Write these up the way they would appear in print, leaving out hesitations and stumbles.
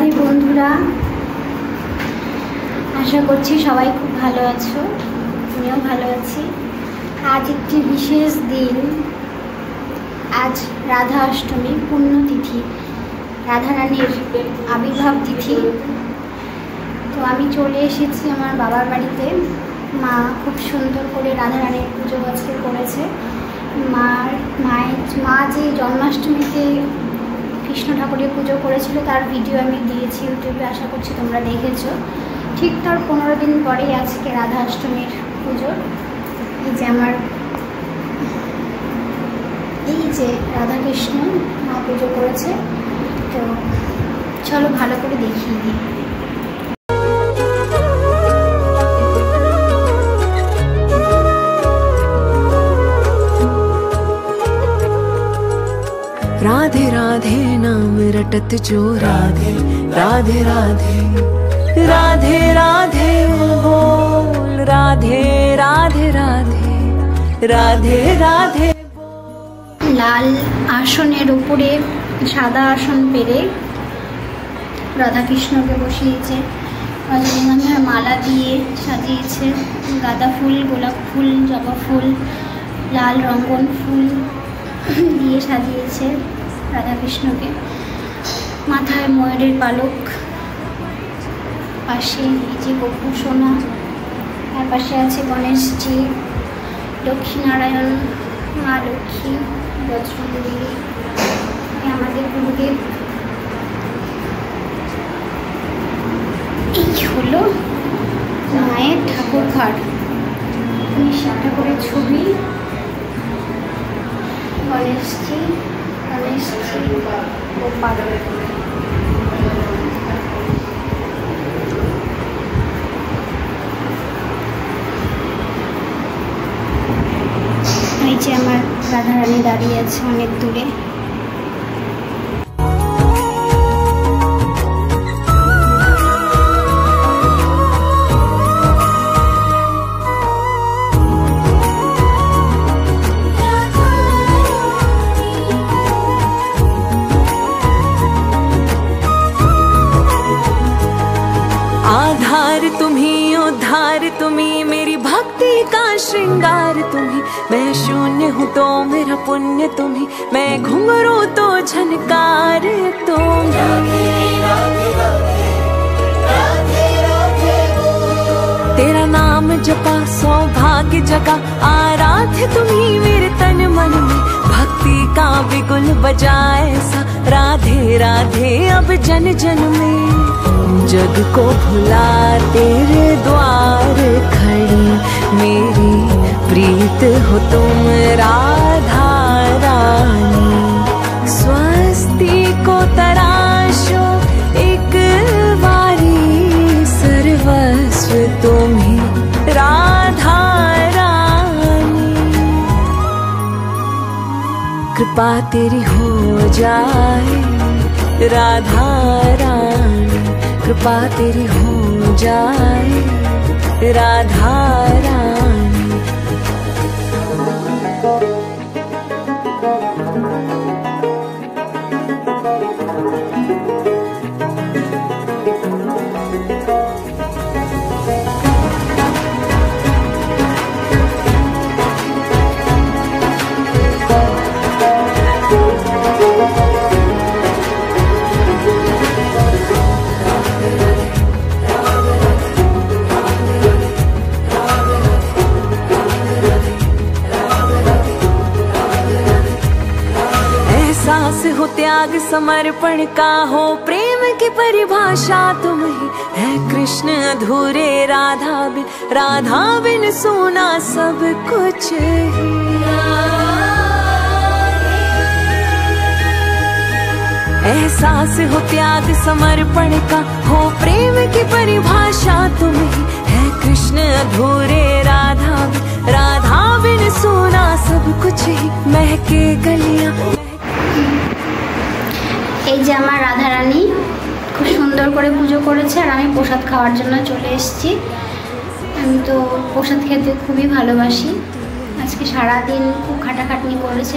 রাধে বন্ধুরা, আশা করছি সবাই খুব ভালো আছো। আমিও ভালো আছি। আজ একটি বিশেষ দিন, আজ রাধা অষ্টমী পুণ্যতিথি, রাধারানীর আবির্ভাব তিথি। তো আমি চলে এসেছি আমার বাবার বাড়িতে। মা খুব সুন্দর করে রাধারানীর পুজো আজকে করেছে। মা যে জন্মাষ্টমীতে কৃষ্ণ ঠাকুরের পুজো করেছিল তার ভিডিও আমি দিয়েছি ইউটিউবে, আশা করছি তোমরা দেখেছো। ঠিক তার 15 দিন পরেই আজকে রাধা অষ্টমীর পুজো। এই যে রাধাকৃষ্ণ মা পুজো করেছে। তো চলো ভালো করে দেখিয়ে দিই। राधे राधे नाम रटत जो राधे राधे राधे राधे राधे बोल राधे राधे राधे राधे राधे। লাল আসনের উপরে সাদা আসন পেরে রাধাকৃষ্ণকে বসিয়েছে। রজনীগন্ধার মালা দিয়ে সাজিয়েছে, গাঁদা ফুল, গোলাপ ফুল, জবা ফুল, লাল রঙ্গন ফুল দিয়ে সাজিয়েছে রাধাকৃষ্ণকে। মাথায় ময়ূরের পালক, পাশে এই যে গোপু সোনা, তার পাশে আছে গণেশজি, লক্ষ্মীনারায়ণ, মা লক্ষ্মী, বজ্রদেবী, আমাদের গুরুদেব। এই হলো মায়ের ঠাকুর ঘর, ঠাকুরের ছবি, গণেশজি, গোপাল। এই যে আমার রাধারানী দাঁড়িয়ে আছে অনেক দূরে। आधार तुम्ही, उद्धार तुम्ही, मेरी भक्ति का श्रृंगार तुम्ही। मैं शून्य हूँ तो मेरा पुण्य तुम्ही, मैं घुंघरू तो झनकार तुम्ही। तेरा नाम जपा सौभाग्य जगा, आराध्य तुम्ही मेरे तन मन में। भक्ति का बिगुल बजाए सा, राधे राधे अब जन जन में। जग को भुला तेरे द्वार खड़ी, मेरी प्रीत हो तुम राधा रानी। स्वस्ति को तराशो एक बारी, सर्वस्व तुम्ही राधा रानी। कृपा तेरी हो जाए राधा रानी, कृपा तेरी हो जाए राधा रानी। हो त्याग समर्पण का, हो प्रेम की परिभाषा तुम ही। है कृष्ण अधूरे राधा बिन सोना सब कुछ ही। एहसास हो त्याग समर्पण का, हो प्रेम की परिभाषा तुम ही। है कृष्ण अधूरे राधा बिन सोना सब कुछ ही। महके गलियां। এই যে আমার রাধারানী খুব সুন্দর করে পুজো করেছে, আর আমি প্রসাদ খাওয়ার জন্য চলে এসেছি। আমি তো প্রসাদ খেতে খুবই ভালোবাসি। আজকে সারাদিন খুব খাটাখাটনি করেছে।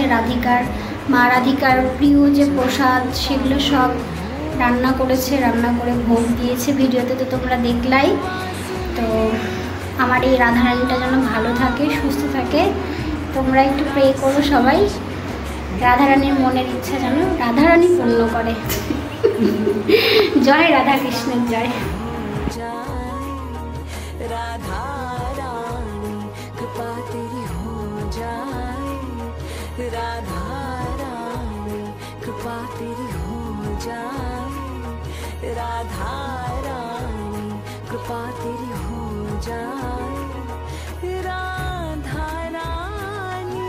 মা রাধিকার প্রিয় যে প্রসাদ সেগুলো সব রান্না করেছে, রান্না করে ভোগ দিয়েছে, ভিডিওতে তো তোমরা দেখলাই। তো আমার এই রাধারানীটা যেন ভালো থাকে, সুস্থ থাকে, তোমরা একটু প্রে করো সবাই। রাধারানীর মনের ইচ্ছা যেন রাধারানী পূর্ণ করে। জয় রাধা কৃষ্ণের জয়। राधा रानी कृपा तेरी हो जाए, राधा रानी कृपा तेरी हो जाए, राधा रानी कृपा तेरी हो जाए, राधा रानी।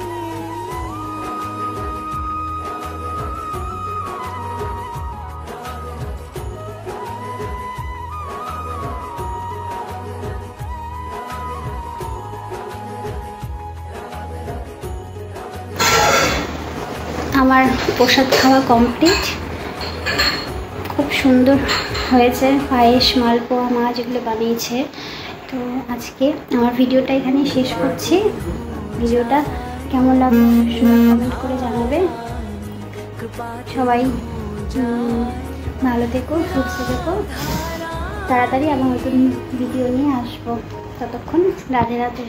আমার প্রসাদ খাওয়া কমপ্লিট। খুব সুন্দর হয়েছে পায়েস, মালপোয়া, মা যেগুলো বানিয়েছে। তো আজকে আমার ভিডিওটা এখানে শেষ করছি। ভিডিওটা কেমন লাগলো কমেন্ট করে জানাবে। সবাই ভালো থেকো, সুস্থ থেকো। তাড়াতাড়ি আবার নতুন ভিডিও নিয়ে আসবো। ততক্ষণ রাধে রাধে।